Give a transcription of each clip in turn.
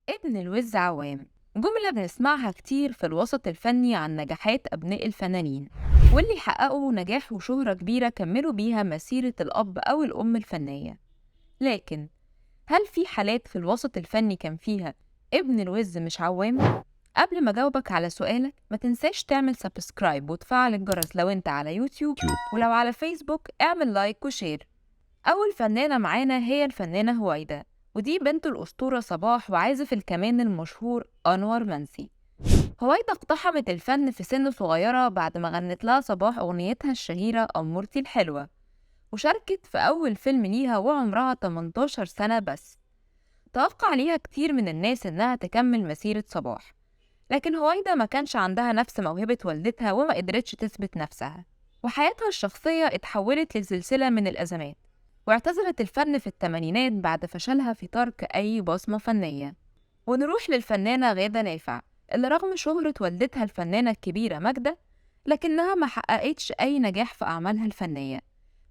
ابن الوز عوام جملة بنسمعها كتير في الوسط الفني عن نجاحات أبناء الفنانين واللي حققوا نجاح وشهرة كبيرة كملوا بيها مسيرة الأب أو الأم الفنية. لكن هل في حالات في الوسط الفني كان فيها ابن الوز مش عوام؟ قبل ما أجاوبك على سؤالك ما تنساش تعمل سبسكرايب وتفعل الجرس لو انت على يوتيوب، ولو على فيسبوك اعمل لايك وشير. أول فنانة معانا هي الفنانة هويدا، ودي بنت الأسطورة صباح وعازف الكمان المشهور أنور منسي. هويدا اقتحمت الفن في سن صغيرة بعد ما غنت لها صباح أغنيتها الشهيرة أمورتي الحلوة، وشاركت في أول فيلم ليها وعمرها 18 سنة بس. توقع عليها كتير من الناس إنها تكمل مسيرة صباح، لكن هويدا ما كانش عندها نفس موهبة والدتها وما قدرتش تثبت نفسها، وحياتها الشخصية اتحولت لسلسلة من الأزمات، واعتزلت الفن في الثمانينات بعد فشلها في ترك أي بصمة فنية. ونروح للفنانة غادة نافع، اللي رغم شهرة والدتها الفنانة الكبيرة ماجدة، لكنها ما حققتش أي نجاح في أعمالها الفنية،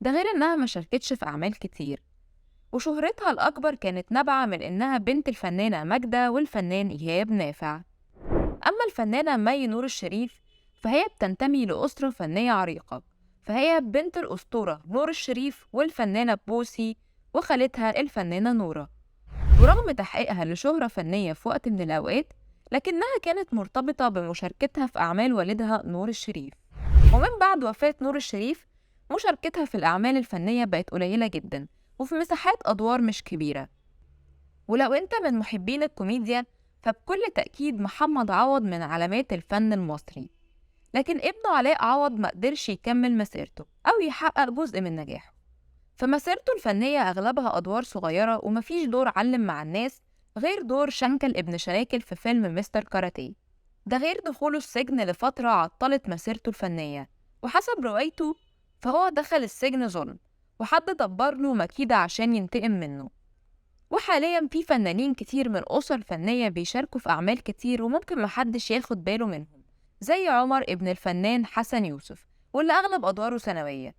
ده غير إنها ما شاركتش في أعمال كتير. وشهرتها الأكبر كانت نابعة من إنها بنت الفنانة ماجدة والفنان إيهاب نافع. أما الفنانة مي نور الشريف فهي بتنتمي لأسرة فنية عريقة، فهي بنت الأسطورة نور الشريف والفنانة بوسي وخالتها الفنانة نورة. ورغم تحقيقها لشهرة فنية في وقت من الأوقات، لكنها كانت مرتبطة بمشاركتها في أعمال والدها نور الشريف. ومن بعد وفاة نور الشريف مشاركتها في الأعمال الفنية بقت قليلة جدا وفي مساحات أدوار مش كبيرة. ولو أنت من محبين الكوميديا فبكل تأكيد محمد عوض من علامات الفن المصري، لكن ابنه علاء عوض ما قدرش يكمل مسيرته أو يحقق جزء من نجاحه. فمسيرته الفنية أغلبها أدوار صغيرة ومفيش دور علم مع الناس غير دور شنكل ابن شناكل في فيلم مستر كاراتيه، ده غير دخوله السجن لفترة عطلت مسيرته الفنية. وحسب روايته فهو دخل السجن ظلم وحد دبر له مكيدة عشان ينتقم منه. وحاليا في فنانين كتير من أسر فنية بيشاركوا في أعمال كتير وممكن محدش ياخد باله منهم، زي عمر ابن الفنان حسن يوسف واللي أغلب أدواره ثانوية،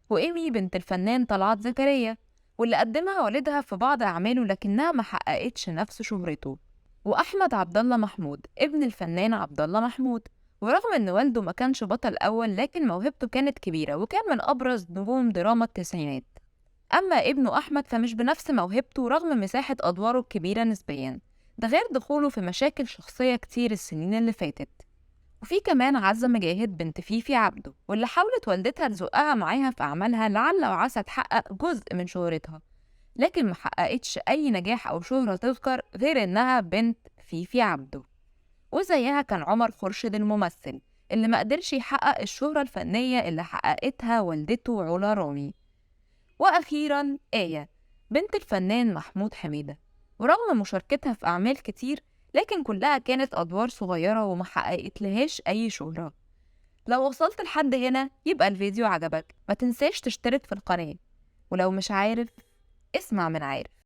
وإيمي بنت الفنان طلعت زكريا واللي قدمها والدها في بعض أعماله لكنها ما حققتش نفس شهرته، وأحمد عبد الله محمود ابن الفنان عبد الله محمود، ورغم إن والده ما كانش بطل أول لكن موهبته كانت كبيرة وكان من أبرز نجوم دراما التسعينات. أما ابنه أحمد فمش بنفس موهبته رغم مساحة أدواره الكبيرة نسبيا، ده غير دخوله في مشاكل شخصية كتير السنين اللي فاتت. وفي كمان عزة مجاهد بنت فيفي عبده واللي حاولت والدتها تزقها معاها في أعمالها لعل وعسى تحقق جزء من شهرتها، لكن محققتش أي نجاح أو شهرة تذكر غير إنها بنت فيفي عبده. وزيها كان عمر خورشيد الممثل اللي ما قدرش يحقق الشهرة الفنية اللي حققتها والدته علا رامي. وأخيرا آية بنت الفنان محمود حميدة، ورغم مشاركتها في أعمال كتير لكن كلها كانت أدوار صغيرة وما حققتلهاش أي شهرة. لو وصلت لحد هنا يبقى الفيديو عجبك، ما تنساش تشترك في القناة، ولو مش عارف اسمع من عارف.